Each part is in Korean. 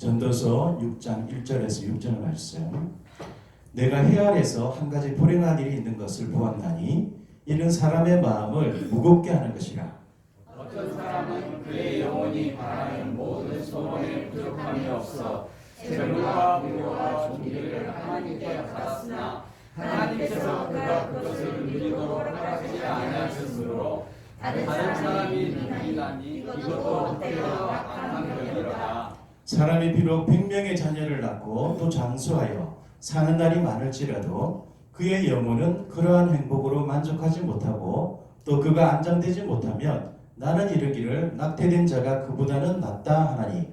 전도서 6장 1절에서 6절 말씀. 내가 해 아래서 한 가지 불행한 일이 있는 것을 보았나니 이는 사람의 마음을 무겁게 하는 것이라. 어떤 사람은 그의 영혼이 바라는 모든 소원에 부족함이 없어 재물과 부와 존귀를 하나님께 받았으나 하나님께서 그가 그것을 누리도록 허락하지 아니하셨으므로 다른 사람이 누리다니 이것도 헛되어 악한 병이로다. 사람이 비록 100명의 자녀를 낳고 또 장수하여 사는 날이 많을지라도 그의 영혼은 그러한 행복으로 만족하지 못하고 또 그가 안정되지 못하면 나는 이르기를 낙태된 자가 그보다는 낫다 하나니.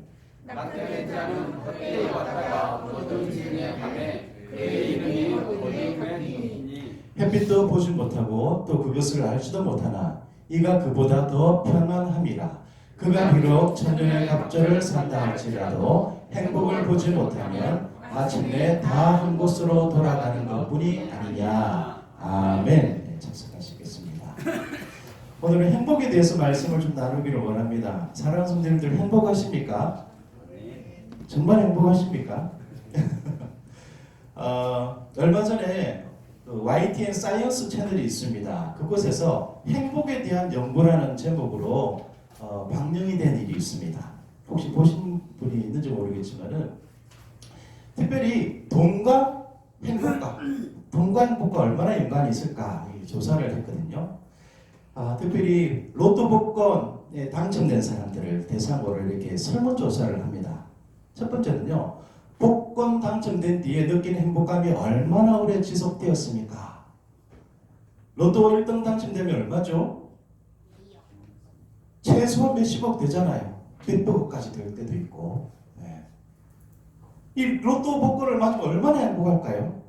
낙태된 자는 헛되이 왔다가 모든 중에 밤에 그의 이름이 고리되니 햇빛도 보지 못하고 또 그것을 알지도 못하나 이가 그보다 더 평안함이라. 그가 비록 천년의 갑절을 산다 할지라도 행복을 보지 못하면 마침내 다 한 곳으로 돌아가는 것뿐이 아니냐. 아멘. 네, 착석하시겠습니다. 오늘은 행복에 대해서 말씀을 좀 나누기를 원합니다. 사랑하는 성도님들 행복하십니까? 정말 행복하십니까? 얼마 전에 YTN 사이언스 채널이 있습니다. 그곳에서 행복에 대한 연구라는 제목으로 방영이 된 일이 있습니다. 혹시 보신 분이 있는지 모르겠지만은 특별히 돈과 행복과 얼마나 연관이 있을까 조사를 했거든요. 특별히 로또 복권에 당첨된 사람들을 대상으로 이렇게 설문조사를 합니다. 첫 번째는요, 복권 당첨된 뒤에 느낀 행복감이 얼마나 오래 지속되었습니까? 로또 1등 당첨되면 얼마죠? 최소 몇십억 되잖아요. 몇백억까지 될 때도 있고. 네. 이 로또 복권을 맞으면 얼마나 행복할까요?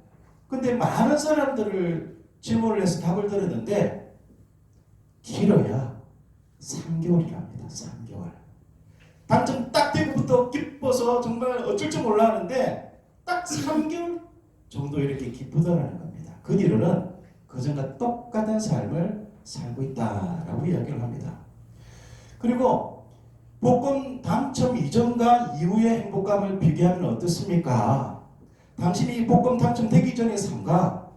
근데 많은 사람들을 질문을 해서 답을 들었는데 길어야 3개월이랍니다. 3개월. 당첨 딱 되고부터 기뻐서 정말 어쩔 줄 몰라 하는데 딱 3개월 정도 이렇게 기쁘다라는 겁니다. 그 뒤로는 그전과 똑같은 삶을 살고 있다라고 이야기를 합니다. 그리고 복권 당첨 이전과 이후의 행복감을 비교하면 어떻습니까? 당신이 복권 당첨되기 전의 삶과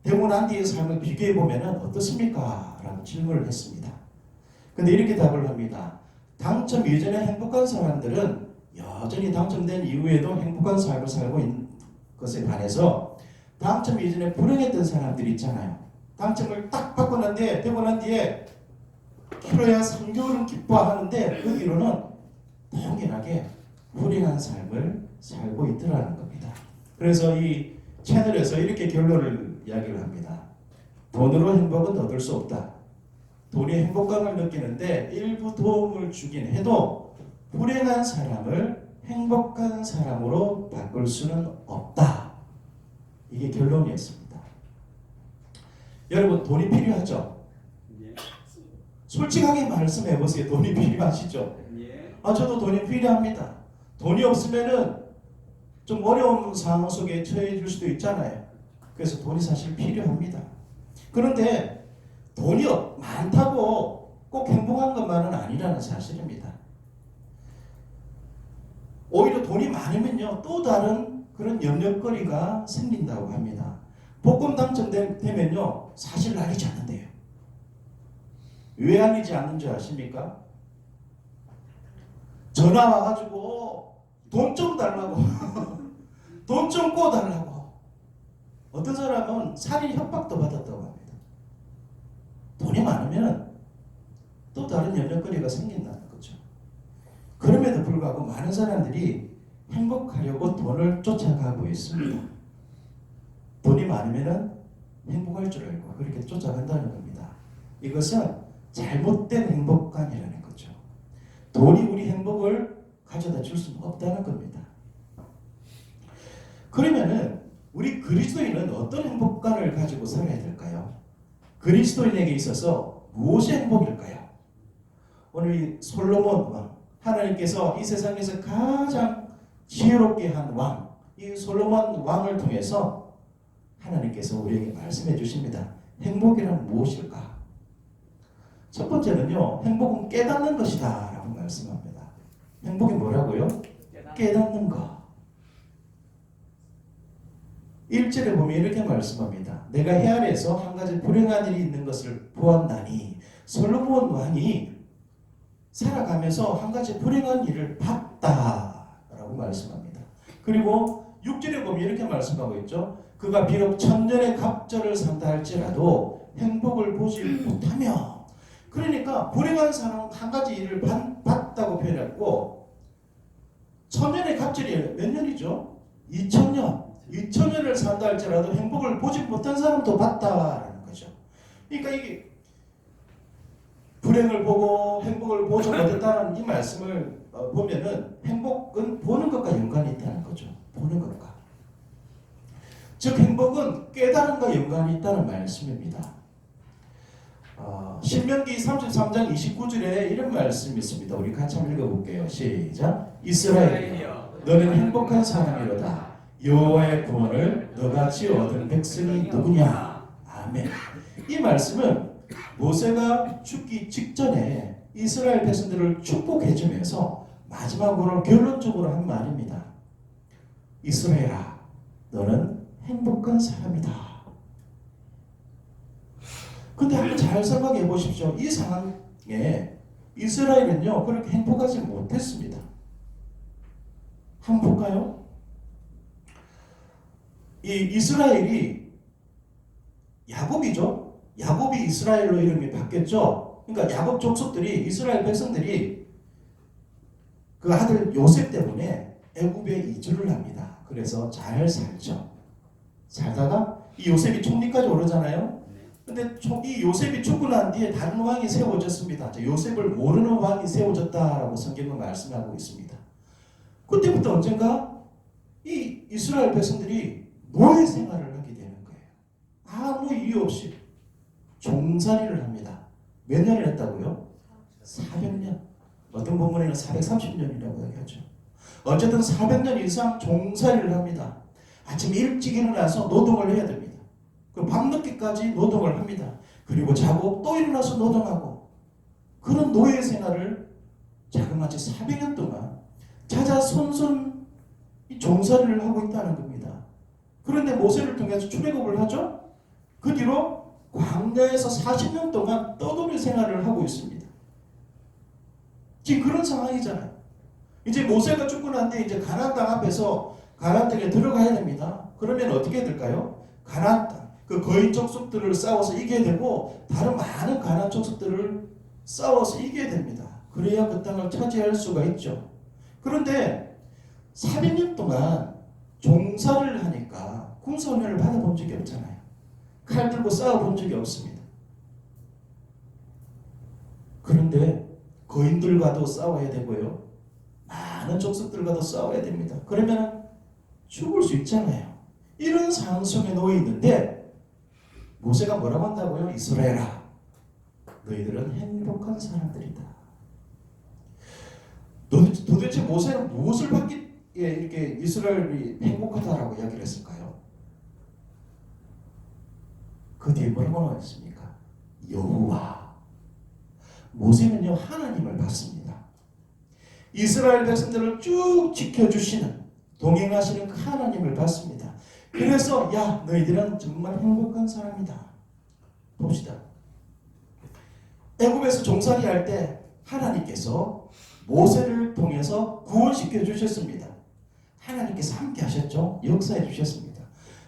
되고 난 뒤의 삶을 비교해보면 어떻습니까? 라고 질문을 했습니다. 근데 이렇게 답을 합니다. 당첨 이전에 행복한 사람들은 여전히 당첨된 이후에도 행복한 삶을 살고 있는 것에 반해서 당첨 이전에 불행했던 사람들이 있잖아요. 당첨을 딱 받고 난 뒤에 되고 난 뒤에 길어야 3개월은 기뻐하는데 그 뒤로는 당연하게 불행한 삶을 살고 있더라는 겁니다. 그래서 이 채널에서 이렇게 결론을 이야기를 합니다. 돈으로 행복은 얻을 수 없다. 돈이 행복감을 느끼는데 일부 도움을 주긴 해도 불행한 사람을 행복한 사람으로 바꿀 수는 없다. 이게 결론이었습니다. 여러분 돈이 필요하죠? 솔직하게 말씀해 보세요. 돈이 필요하시죠? 저도 돈이 필요합니다. 돈이 없으면은 좀 어려운 상황 속에 처해질 수도 있잖아요. 그래서 돈이 사실 필요합니다. 그런데 돈이 많다고 꼭 행복한 것만은 아니라는 사실입니다. 오히려 돈이 많으면요 또 다른 그런 염려거리가 생긴다고 합니다. 복권 당첨되면요 사실 날리지 않는데요. 왜 알리지 않는 줄 아십니까? 전화 와가지고 돈 좀 달라고 돈 좀 꿔달라고. 어떤 사람은 살인 협박도 받았다고 합니다. 돈이 많으면 또 다른 연령거리가 생긴다는 거죠. 그럼에도 불구하고 많은 사람들이 행복하려고 돈을 쫓아가고 있습니다. 돈이 많으면 행복할 줄 알고 그렇게 쫓아간다는 겁니다. 이것은 잘못된 행복감이라는 거죠. 돈이 우리 행복을 가져다 줄 수는 없다는 겁니다. 그러면은 우리 그리스도인은 어떤 행복감을 가지고 살아야 될까요? 그리스도인에게 있어서 무엇이 행복일까요? 오늘 이 솔로몬 왕, 하나님께서 이 세상에서 가장 지혜롭게 한 왕, 이 솔로몬 왕을 통해서 하나님께서 우리에게 말씀해 주십니다. 행복이란 무엇일까? 첫 번째는요, 행복은 깨닫는 것이다 라고 말씀합니다. 행복이 뭐라고요? 깨닫는 것. 1절에 보면 이렇게 말씀합니다. 내가 헤아려서 한 가지 불행한 일이 있는 것을 보았나니 솔로몬 왕이 살아가면서 한 가지 불행한 일을 봤다라고 말씀합니다. 그리고 6절에 보면 이렇게 말씀하고 있죠. 그가 비록 천년의 갑절을 산다 할지라도 행복을 보지 못하며, 그러니까 불행한 사람은 한 가지 일을 봤다고 표현했고, 천년의 갑절이 몇 년이죠? 2000년을 산다 할지라도 행복을 보지 못한 사람도 봤다라는 거죠. 그러니까 이게 불행을 보고 행복을 보지 못했다는 이 말씀을 보면은 행복은 보는 것과 연관이 있다는 거죠. 보는 것과. 즉 행복은 깨달음과 연관이 있다는 말씀입니다. 신명기 33장 29절에 이런 말씀이 있습니다. 우리 같이 한번 읽어볼게요. 시작. 이스라엘이여 너는 행복한 사람이로다. 여호와의 구원을 너같이 얻은 백성이 누구냐. 아멘. 이 말씀은 모세가 죽기 직전에 이스라엘 백성들을 축복해주면서 마지막으로 결론적으로 한 말입니다. 이스라엘아 너는 행복한 사람이다. 근데 한번 잘 생각해 보십시오. 이 상황에 이스라엘은요 그렇게 행복하지 못했습니다. 한번 볼까요? 이 이스라엘이 야곱이죠. 야곱이 이스라엘로 이름이 바뀌었죠. 그러니까 야곱 족속들이 이스라엘 백성들이 그 아들 요셉 때문에 애굽에 이주를 합니다. 그래서 잘 살죠. 살다가 이 요셉이 총리까지 오르잖아요. 근데 이 요셉이 죽고 난 뒤에 다른 왕이 세워졌습니다. 요셉을 모르는 왕이 세워졌다라고 성경은 말씀하고 있습니다. 그때부터 언젠가 이 이스라엘 백성들이 노예 생활을 하게 되는 거예요. 아무 이유 없이 종살이를 합니다. 몇 년을 했다고요? 400년. 어떤 본문에는 430년이라고 얘기하죠. 어쨌든 400년 이상 종살이를 합니다. 아침 일찍 일어나서 노동을 해야 됩니다. 그럼 밤늦게까지 노동을 합니다. 그리고 자고 또 일어나서 노동하고, 그런 노예 생활을 자그마치 400년 동안 자자손손 종살이를 하고 있다는 겁니다. 그런데 모세를 통해서 출애굽을 하죠. 그 뒤로 광야에서 40년 동안 떠돌이 생활을 하고 있습니다. 지금 그런 상황이잖아요. 이제 모세가 죽고 난 뒤에 이제 가나안 땅 앞에서 가나안 땅에 들어가야 됩니다. 그러면 어떻게 될까요? 가나안 땅, 그 거인 족속들을 싸워서 이겨야 되고 다른 많은 가나안 족속들을 싸워서 이겨야 됩니다. 그래야 그 땅을 차지할 수가 있죠. 그런데 400년 동안 종살이를 하니까 군사훈련을 받아본 적이 없잖아요. 칼 들고 싸워본 적이 없습니다. 그런데 거인들과도 싸워야 되고요. 많은 족속들과도 싸워야 됩니다. 그러면 죽을 수 있잖아요. 이런 상황 속에 놓여 있는데 모세가 뭐라고 한다고요? 이스라엘아, 너희들은 행복한 사람들이다. 도대체 모세는 무엇을 받기에 이렇게 이스라엘이 행복하다라고 이야기를 했을까요? 그 뒤에 뭐라고 나왔습니까? 여호와. 모세는요 하나님을 받습니다. 이스라엘 백성들을 쭉 지켜주시는, 동행하시는 그 하나님을 받습니다. 그래서 야 너희들은 정말 행복한 사람이다. 봅시다. 애굽에서 종살이 할 때 하나님께서 모세를 통해서 구원시켜 주셨습니다. 하나님께서 함께 하셨죠. 역사해 주셨습니다.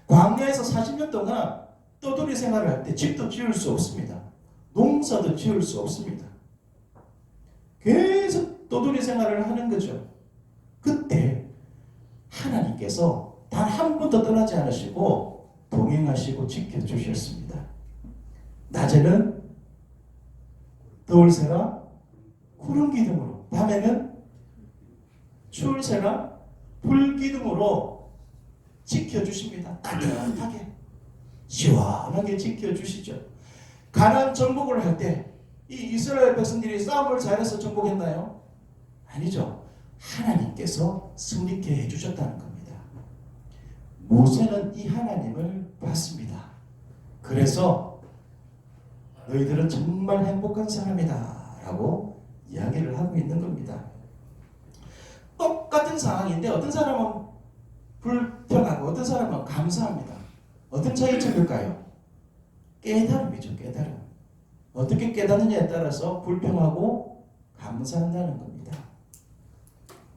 광야에서 40년 동안 떠돌이 생활을 할 때 집도 지을 수 없습니다. 농사도 지을 수 없습니다. 계속 떠돌이 생활을 하는 거죠. 그때 하나님께서 단 한 번도 떠나지 않으시고 동행하시고 지켜주셨습니다. 낮에는 더울새가 구름 기둥으로, 밤에는 추울 새가 불 기둥으로 지켜주십니다. 따뜻하게 시원하게 지켜주시죠. 가나안 정복을 할 때 이 이스라엘 백성들이 싸움을 잘해서 정복했나요? 아니죠. 하나님께서 승리케 해주셨다는 겁니다. 모세는 이 하나님을 봤습니다. 그래서 너희들은 정말 행복한 사람이다 라고 이야기를 하고 있는 겁니다. 똑같은 상황인데 어떤 사람은 불평하고 어떤 사람은 감사합니다. 어떤 차이점일까요? 깨달음이죠. 깨달음. 어떻게 깨닫느냐에 따라서 불평하고 감사한다는 겁니다.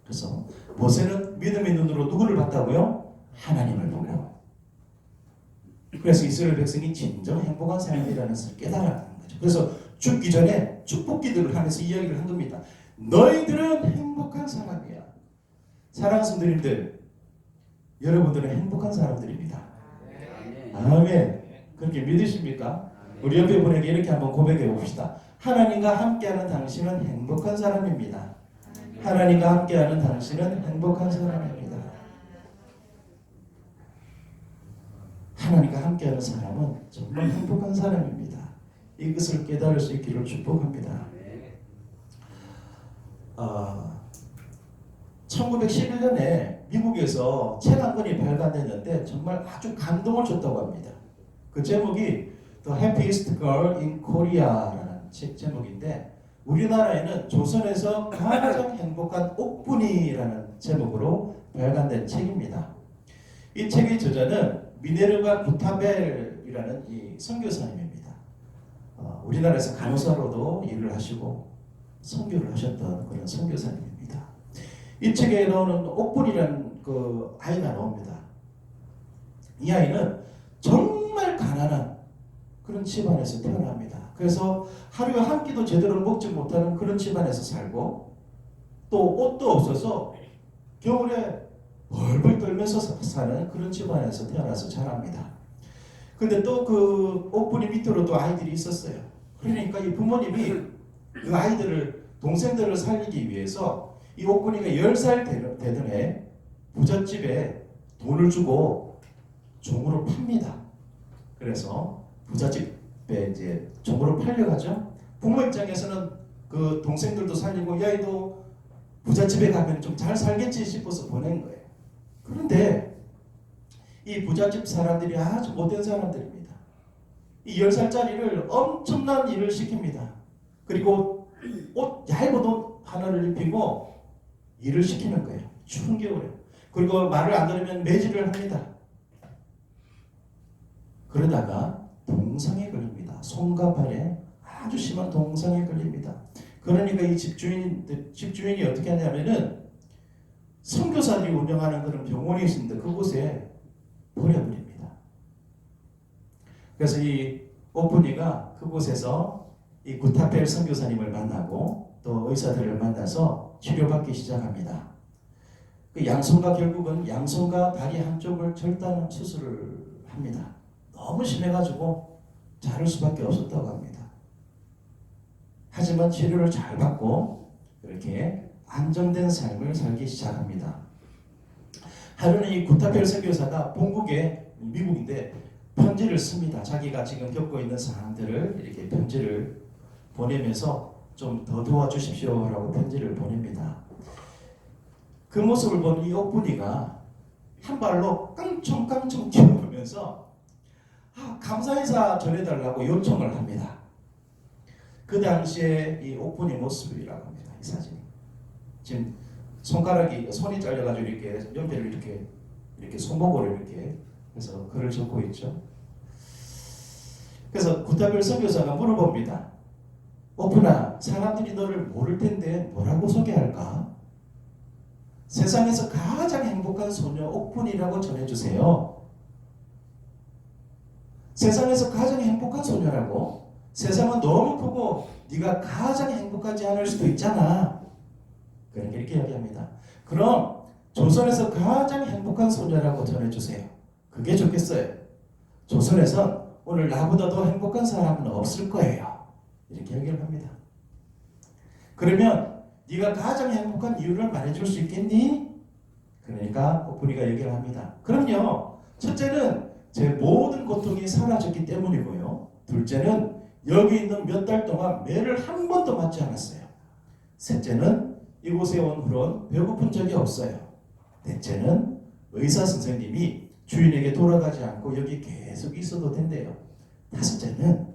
그래서 모세는 믿음의 눈으로 누구를 봤다고요? 하나님을 보고. 그래서 이스라엘 백성이 진정 행복한 사람이라는 것을 깨달았다는 거죠. 그래서 죽기 전에 축복 기도를 하면서 이야기를 한 겁니다. 너희들은 행복한 사람이야. 사랑하는 성도님들, 여러분들은 행복한 사람들입니다. 아멘. 그렇게 믿으십니까? 우리 옆에 분에게 이렇게 한번 고백해 봅시다. 하나님과 함께하는 당신은 행복한 사람입니다. 하나님과 함께하는 당신은 행복한 사람입니다. 하나님과 함께하는 사람은 정말 행복한 사람입니다. 이것을 깨달을 수 있기를 축복합니다. 1911년에 미국에서 책 한 권이 발간됐는데 정말 아주 감동을 줬다고 합니다. 그 제목이 The Happiest Girl in Korea라는 책 제목인데 우리나라에는 조선에서 가장 행복한 옥분이라는 제목으로 발간된 책입니다. 이 책의 저자는 미네르바 구타벨이라는 이 선교사님입니다. 우리나라에서 간호사로도 일을 하시고 선교를 하셨던 그런 선교사님입니다. 이 책에 나오는 옥분이라는 그 아이가 나옵니다. 이 아이는 정말 가난한 그런 집안에서 태어납니다. 그래서 하루에 한 끼도 제대로 먹지 못하는 그런 집안에서 살고 또 옷도 없어서 겨울에 벌벌 떨면서 사는 그런 집안에서 태어나서 자랍니다. 근데 또 그 옥분이 밑으로 또 아이들이 있었어요. 그러니까 이 부모님이 그 아이들을 동생들을 살리기 위해서 이 옥분이가 10살 되던 해 부잣집에 돈을 주고 종으로 팝니다. 그래서 부잣집에 이제 종으로 팔려가죠. 부모 입장에서는 그 동생들도 살리고 이 아이도 부잣집에 가면 좀 잘 살겠지 싶어서 보낸 거예요. 그런데 이 부잣집 사람들이 아주 못된 사람들입니다. 이 10살짜리를 엄청난 일을 시킵니다. 그리고 얇은 옷 하나를 입히고 일을 시키는 거예요. 추운 겨울에. 그리고 말을 안 들으면 매질을 합니다. 그러다가 동상에 걸립니다. 손과 발에 아주 심한 동상에 걸립니다. 그러니까 이 집주인이 어떻게 하냐면은 선교사들이 운영하는 그런 병원이 있습니다. 그곳에 버려버립니다. 그래서 이 오프니가 그곳에서 이 구타펠 선교사님을 만나고 또 의사들을 만나서 치료받기 시작합니다. 그 양손과 결국은 양손과 다리 한쪽을 절단 수술을 합니다. 너무 심해가지고 자를 수밖에 없었다고 합니다. 하지만 치료를 잘 받고 이렇게 안정된 삶을 살기 시작합니다. 하루는 이 구타펠 선교사가 본국에 미국인데 편지를 씁니다. 자기가 지금 겪고 있는 상황들을 이렇게 편지를 보내면서 좀 더 도와주십시오라고 편지를 보냅니다. 그 모습을 본 이 옥분이가 한 발로 깡총깡총 뛰어오면서 감사 인사 전해달라고 요청을 합니다. 그 당시에 이 옥분이 모습이라고 합니다. 이 사진이 지금 손이 잘려가지고 이렇게 연필을 이렇게 손목으로 이렇게 해서 글을 적고 있죠. 그래서 구타벨 선교사가 물어봅니다. 옥분아, 사람들이 너를 모를 텐데 뭐라고 소개할까? 세상에서 가장 행복한 소녀 옥분이라고 전해주세요. 세상에서 가장 행복한 소녀라고? 세상은 너무 크고 네가 가장 행복하지 않을 수도 있잖아. 그러니까 이렇게 이야기합니다. 그럼 조선에서 가장 행복한 소녀라고 전해주세요. 그게 좋겠어요. 조선에선 오늘 나보다 더 행복한 사람은 없을 거예요. 이렇게 얘기를 합니다. 그러면 네가 가장 행복한 이유를 말해줄 수 있겠니? 그러니까 옥분이가 얘기를 합니다. 그럼요. 첫째는 제 모든 고통이 사라졌기 때문이고요. 둘째는 여기 있는 몇 달 동안 매를 한 번도 맞지 않았어요. 셋째는 이곳에 온 후론 배고픈 적이 없어요. 넷째는 의사 선생님이 주인에게 돌아가지 않고 여기 계속 있어도 된대요. 다섯째는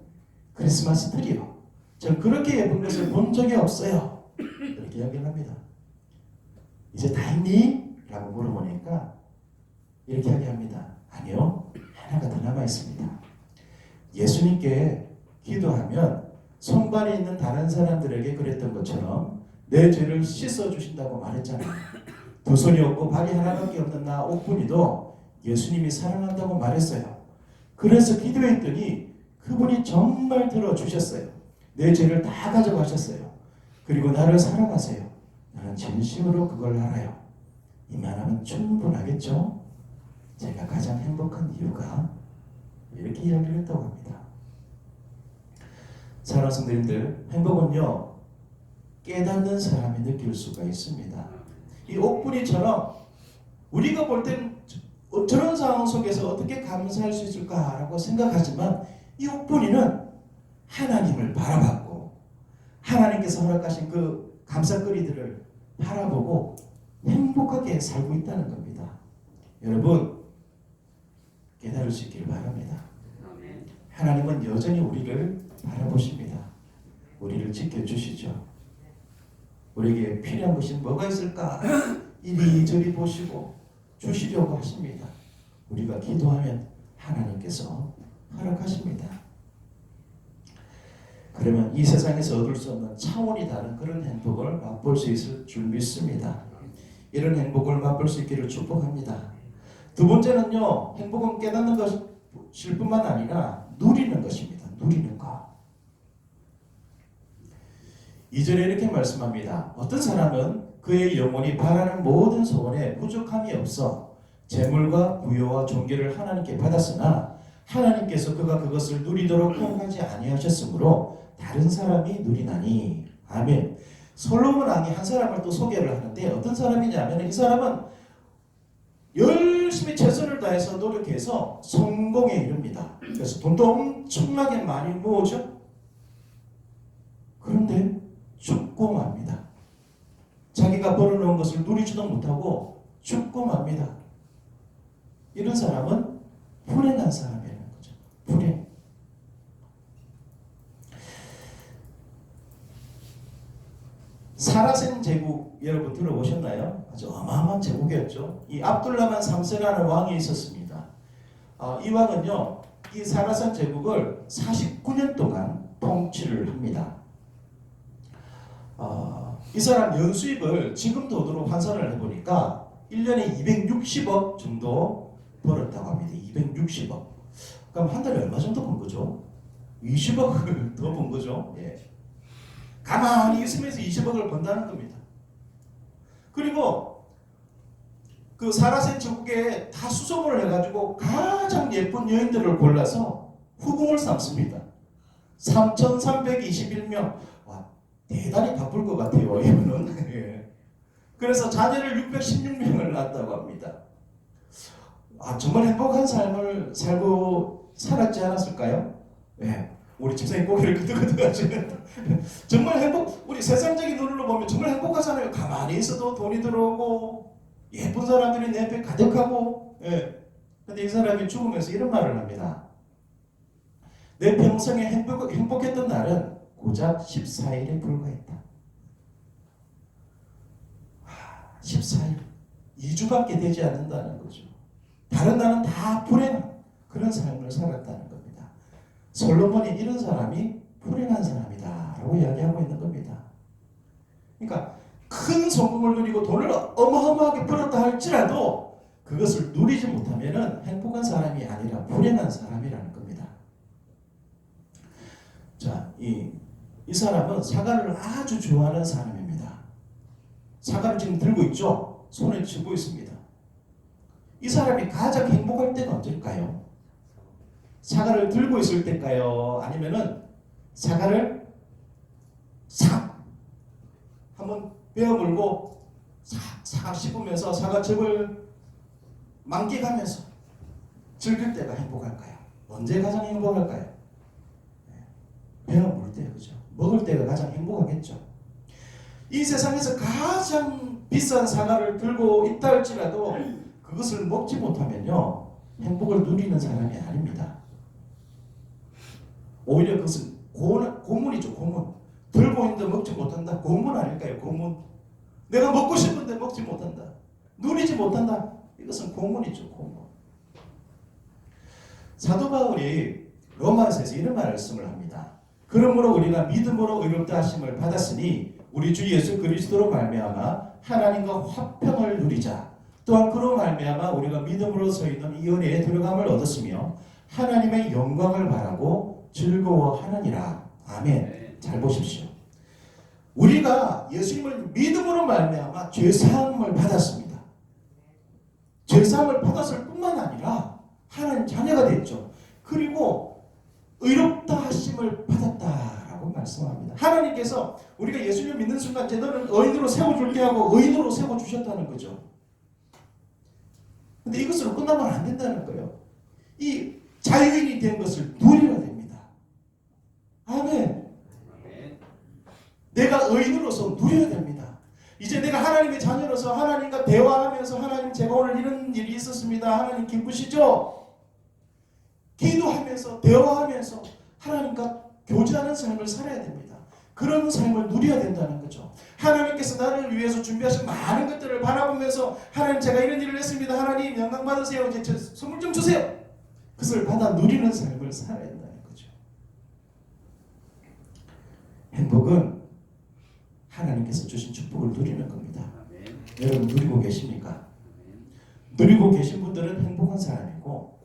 크리스마스 트리요. 전 그렇게 예쁜 것을 본 적이 없어요. 이렇게 이야기를 합니다. 이제 다 했니? 라고 물어보니까 이렇게 이야기합니다. 아니요, 하나가 더 남아 있습니다. 예수님께 기도하면 손발이 있는 다른 사람들에게 그랬던 것처럼 내 죄를 씻어주신다고 말했잖아요. 두 손이 없고 발이 하나밖에 없는 나 옥분이도 예수님이 사랑한다고 말했어요. 그래서 기도했더니 그분이 정말 들어주셨어요. 내 죄를 다 가져가셨어요. 그리고 나를 사랑하세요. 나는 진심으로 그걸 알아요. 이만하면 충분하겠죠? 제가 가장 행복한 이유가 이렇게 이야기를 했다고 합니다. 사랑하는 성도님들, 행복은요 깨닫는 사람이 느낄 수가 있습니다. 이 옥분이처럼 우리가 볼 땐 저런 상황 속에서 어떻게 감사할 수 있을까라고 생각하지만 이 옥분이는 하나님을 바라봤고 하나님께서 허락하신 그 감사거리들을 바라보고 행복하게 살고 있다는 겁니다. 여러분 깨달을 수 있기를 바랍니다. 하나님은 여전히 우리를 바라보십니다. 우리를 지켜주시죠. 우리에게 필요한 것이 뭐가 있을까 이리저리 보시고 주시려고 하십니다. 우리가 기도하면 하나님께서 허락하십니다. 그러면 이 세상에서 얻을 수 없는 차원이 다른 그런 행복을 맛볼 수 있을 줄 믿습니다. 이런 행복을 맛볼 수 있기를 축복합니다. 두 번째는요, 행복은 깨닫는 것일 뿐만 아니라 누리는 것입니다. 누리는 것. 2절에 이렇게 말씀합니다. 어떤 사람은 그의 영혼이 바라는 모든 소원에 부족함이 없어 재물과 부여와 존귀를 하나님께 받았으나 하나님께서 그가 그것을 누리도록 허용하지 아니하셨으므로 다른 사람이 누리나니. 아멘. 솔로몬 왕이 한 사람을 또 소개를 하는데 어떤 사람이냐면 이 사람은 열심히 최선을 다해서 노력해서 성공에 이릅니다. 그래서 돈도 엄청나게 많이 모으죠. 그런데 죽고 맙니다. 자기가 벌어놓은 것을 누리지도 못하고 죽고 맙니다. 이런 사람은 불행한 사람이라는 거죠. 불행. 사라센 제국 여러분 들어보셨나요? 아주 어마어마한 제국이었죠. 이 압둘라만 3세라는 왕이 있었습니다. 이 왕은요, 이 사라센 제국을 49년 동안 통치를 합니다. 이 사람 연수입을 지금 돈으로 환산을 해보니까 1년에 260억 정도 벌었다고 합니다. 260억. 그럼 한 달에 얼마 정도 번 거죠? 20억을 더 번 거죠. 예. 가만히 있으면서 20억을 번다는 겁니다. 그리고 그 사라센 제국에 다 수송을 해가지고 가장 예쁜 여인들을 골라서 후궁을 삼습니다. 3,321명. 와, 대단히 바쁠 것 같아요, 이분은. 예. 그래서 자녀를 616명을 낳았다고 합니다. 정말 행복한 삶을 살고 살았지 않았을까요? 예. 우리 집사님 고개를 끄덕끄덕 하시는 정말 우리 세상적인 눈으로 보면 정말 행복하잖아요. 가만히 있어도 돈이 들어오고 예쁜 사람들이 내 옆에 가득하고. 예. 근데 이 사람이 죽으면서 이런 말을 합니다. 내 평생에 행복했던 날은 고작 14일에 불과했다. 14일. 2주밖에 되지 않는다는 거죠. 다른 날은 다 불행한 그런 삶을 살았다는 겁니다. 솔로몬이 이런 사람이 불행한 사람이다 라고 이야기하고 있는 겁니다. 그러니까 큰 성공을 누리고 돈을 어마어마하게 벌었다 할지라도 그것을 누리지 못하면 행복한 사람이 아니라 불행한 사람이라는 겁니다. 자, 이 사람은 사과를 아주 좋아하는 사람입니다. 사과를 지금 들고 있죠? 손에 쥐고 있습니다. 이 사람이 가장 행복할 때가 언제일까요? 사과를 들고 있을 때일까요? 아니면은 사과를 싹 한번 베어 물고 싹 씹으면서 사과즙을 만끽하면서 즐길 때가 행복할까요? 언제 가장 행복할까요? 베어 물 때, 그죠? 먹을 때가 가장 행복하겠죠. 이 세상에서 가장 비싼 사과를 들고 있다 할지라도 그것을 먹지 못하면요 행복을 누리는 사람이 아닙니다. 오히려 그것은 고문이죠. 고문. 들고 있는데 먹지 못한다. 고문 아닐까요? 고문. 내가 먹고 싶은데 먹지 못한다. 누리지 못한다. 이것은 공문이죠. 공문. 사도 바울이 로마서에서 이런 말씀을 합니다. 그러므로 우리가 믿음으로 의롭다 하심을 받았으니 우리 주 예수 그리스도로 말미암아 하나님과 화평을 누리자. 또한 그로 말미암아 우리가 믿음으로 서 있는 이 은혜에 들어감을 얻었으며 하나님의 영광을 바라고 즐거워하느니라. 아멘. 잘 보십시오. 우리가 예수님을 믿음으로 말미암아 죄사함을 받았습니다. 죄사함을 받았을 뿐만 아니라 하나님 자녀가 됐죠. 그리고 의롭다 하심을 받았다라고 말씀합니다. 하나님께서 우리가 예수님을 믿는 순간 이제 너는 의인으로 세워줄게 하고 의인으로 세워주셨다는 거죠. 근데 이것으로 끝나면 안 된다는 거예요. 이 자유인이 된 것을 누려야 됩니다. 아멘. 내가 의인으로서 누려야 됩니다. 이제 내가 하나님의 자녀로서 하나님과 대화하면서 하나님 제가 오늘 이런 일이 있었습니다. 하나님 기쁘시죠? 기도하면서 대화하면서 하나님과 교제하는 삶을 살아야 됩니다. 그런 삶을 누려야 된다는 거죠. 하나님께서 나를 위해서 준비하신 많은 것들을 바라보면서 하나님 제가 이런 일을 했습니다. 하나님 영광 받으세요. 이제 선물 좀 주세요. 그것을 받아 누리는 삶을 살아야 된다는 거죠. 행복은 하나님께서 주신 축복을 누리는 겁니다. 여러분 누리고 계십니까? 누리고 계신 분들은 행복한 사람이고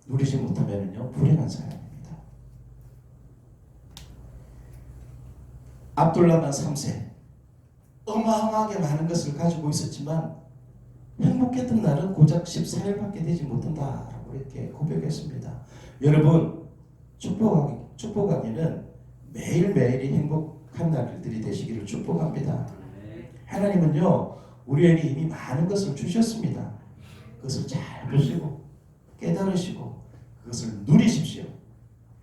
누리지 못하면요 불행한 사람입니다. 압둘라만 3세 어마어마하게 많은 것을 가지고 있었지만 행복했던 날은 고작 14일밖에 되지 못한다라고 이렇게 고백했습니다. 여러분 축복하기는 매일매일이 행복한 날들이 되시기를 축복합니다. 하나님은요 우리에게 이미 많은 것을 주셨습니다. 그것을 잘 보시고 깨달으시고 그것을 누리십시오.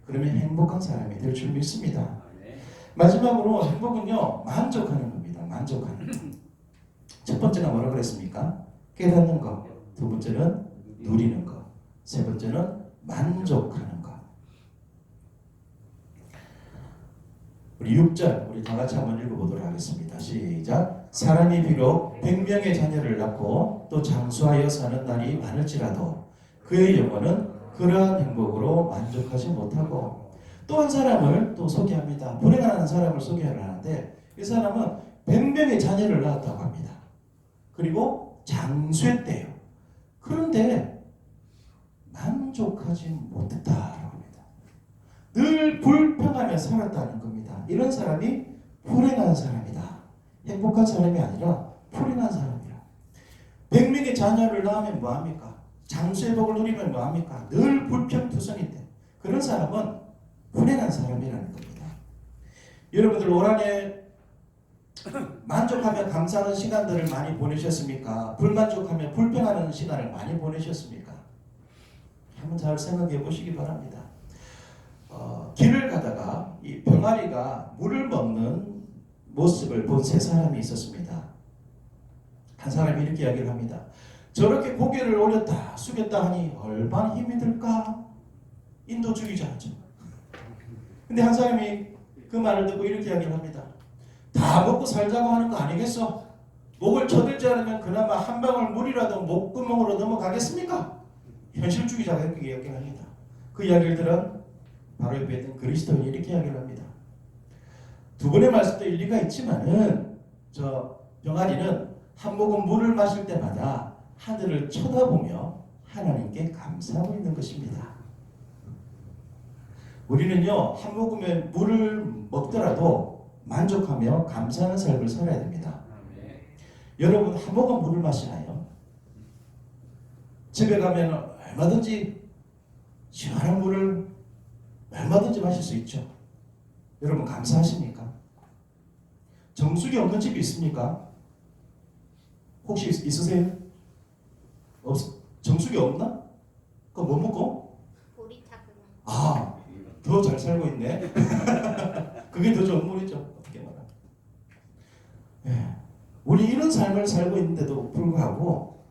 그러면 행복한 사람이 될 줄 믿습니다. 마지막으로 행복은요 만족하는 겁니다. 만족하는 것. 첫 번째가 뭐라 그랬습니까? 깨닫는 것. 두 번째는 누리는 것. 세 번째는 만족하는 것. 우리 6절 우리 다 같이 한번 읽어보도록 하겠습니다. 시작. 사람이 비록 100명의 자녀를 낳고 또 장수하여 사는 날이 많을지라도 그의 영혼은 그러한 행복으로 만족하지 못하고 또 한 사람을 또 소개합니다. 불행한 사람을 소개를 하는데 이 사람은 100명의 자녀를 낳았다고 합니다. 그리고 장수했대요. 그런데 만족하지 못했다라고 합니다. 늘 불평하며 살았다는 겁니다. 이런 사람이 불행한 사람이다. 행복한 사람이 아니라 불행한 사람이라. 100명의 자녀를 낳으면 뭐합니까? 장수의 복을 누리면 뭐합니까? 늘 불평투성인데 그런 사람은 불행한 사람이라는 겁니다. 여러분들 올 한해 만족하며 감사하는 시간들을 많이 보내셨습니까? 불만족하며 불평하는 시간을 많이 보내셨습니까? 한번 잘 생각해 보시기 바랍니다. 길을 가다가 이 병아리가 물을 먹는 모습을 본 세 사람이 있었습니다. 한 사람이 이렇게 이야기를 합니다. 저렇게 고개를 올렸다 숙였다 하니 얼마나 힘이 들까? 인도주의자죠. 근데 한 사람이 그 말을 듣고 이렇게 이야기를 합니다. 다 먹고 살자고 하는 거 아니겠어? 목을 쳐들지 않으면 그나마 한 방울 물이라도 목구멍으로 넘어가겠습니까? 현실주의자가 이렇게 이야기를 합니다. 그 이야기를 들은 바로 옆에 있던 그리스도인이 이렇게 이야기를 합니다. 두 분의 말씀도 일리가 있지만은 저 병아리는 한 모금 물을 마실 때마다 하늘을 쳐다보며 하나님께 감사하고 있는 것입니다. 우리는요 한 모금의 물을 먹더라도 만족하며 감사하는 삶을 살아야 됩니다. 여러분 한 모금 물을 마시나요? 집에 가면 얼마든지 시원한 물을 얼마든지 마실 수 있죠. 여러분 감사하십니까? 정수기 없는 집이 있습니까? 혹시 있으세요? 정수기 없나? 그거 뭐 먹고? 아, 더 잘 살고 있네. 그게 더 좋은 물이죠. 어떻게 말하면. 예. 우리 이런 삶을 살고 있는데도 불구하고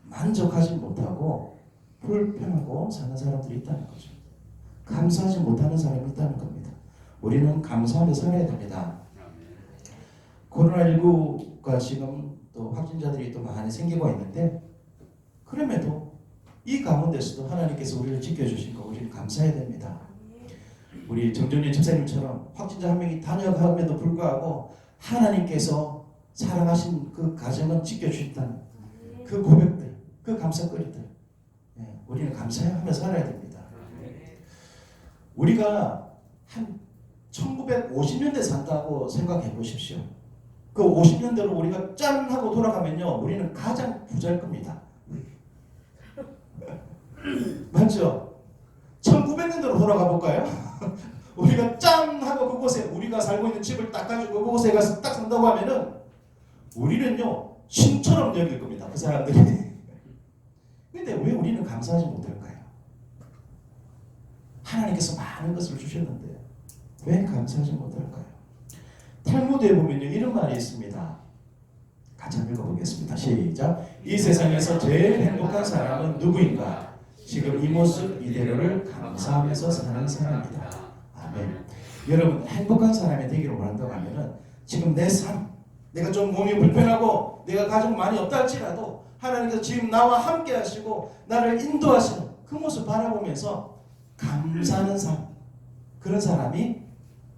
만족하지 못하고 불평하고 사는 사람들이 있다는 거죠. 감사하지 못하는 사람이 있다는 겁니다. 우리는 감사하며 살아야 됩니다. 코로나19 과 지금 또 확진자들이 또 많이 생기고 있는데 그럼에도 이 가운데서도 하나님께서 우리를 지켜주신 거 우리는 감사해야 됩니다. 우리 정준희 집사님처럼 확진자 한 명이 다녀감에도 불구하고 하나님께서 사랑하신 그 가정은 지켜주셨다는 그 고백들, 그 감사거리들 우리는 감사하며 살아야 됩니다. 우리가 한 1950년대 산다고 생각해 보십시오. 그 50년대로 우리가 짠 하고 돌아가면요 우리는 가장 부자일 겁니다. 맞죠? 1900년대로 돌아가 볼까요? 우리가 짠 하고 그곳에 우리가 살고 있는 집을 딱 가지고 그곳에 가서 딱 산다고 하면은 우리는요 신처럼 여길 겁니다. 그 사람들이. 근데 왜 우리는 감사하지 못할까요? 하나님께서 많은 것을 주셨는데 왜 감사하지 못할까요? 탈무드에 보면요 이런 말이 있습니다. 같이 한번 읽어보겠습니다. 시작. 이 세상에서 제일 행복한 사람은 누구인가? 지금 이 모습 이대로를 감사하면서 사는 사람이다. 아멘. 여러분 행복한 사람이 되기를 원한다고 하면은 지금 내 삶, 내가 좀 몸이 불편하고 내가 가족 많이 없다 할지라도 하나님께서 지금 나와 함께 하시고 나를 인도하시는 그 모습 바라보면서 감사하는 삶, 그런 사람이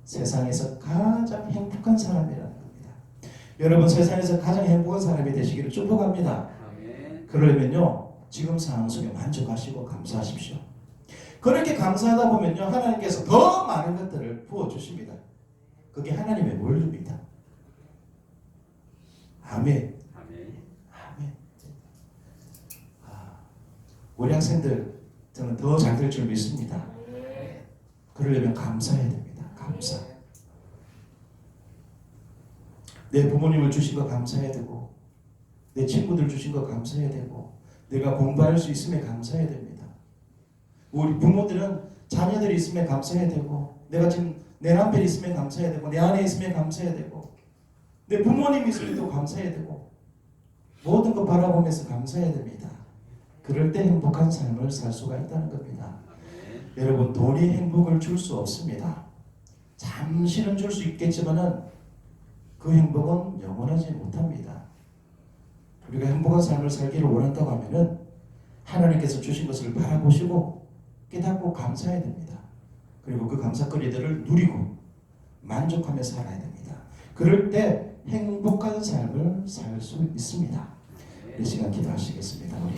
세상에서 가장 행복한 사람이라는 겁니다. 여러분 세상에서 가장 행복한 사람이 되시기를 축복합니다. 그러려면요 지금 상황 속에 만족하시고 감사하십시오. 그렇게 감사하다 보면요 하나님께서 더 많은 것들을 부어주십니다. 그게 하나님의 원리입니다. 아멘. 아멘. 우리 학생들 저는 더 잘 될 줄 믿습니다. 그러려면 감사해야 됩니다. 감사. 내 부모님을 주신 거 감사해야 되고 내 친구들 주신 거 감사해야 되고 내가 공부할 수 있음에 감사해야 됩니다. 우리 부모들은 자녀들이 있음에 감사해야 되고 내가 지금 내 남편이 있음에 감사해야 되고 내 아내 있음에 감사해야 되고 내 부모님이 있음에도 감사해야 되고 모든 것 바라보면서 감사해야 됩니다. 그럴 때 행복한 삶을 살 수가 있다는 겁니다. 여러분 돈이 행복을 줄 수 없습니다. 잠시는 줄 수 있겠지만은 그 행복은 영원하지 못합니다. 우리가 행복한 삶을 살기를 원한다고 하면은 하나님께서 주신 것을 바라보시고 깨닫고 감사해야 됩니다. 그리고 그 감사거리들을 누리고 만족하며 살아야 됩니다. 그럴 때 행복한 삶을 살 수 있습니다. 이 시간 기도하시겠습니다. 우리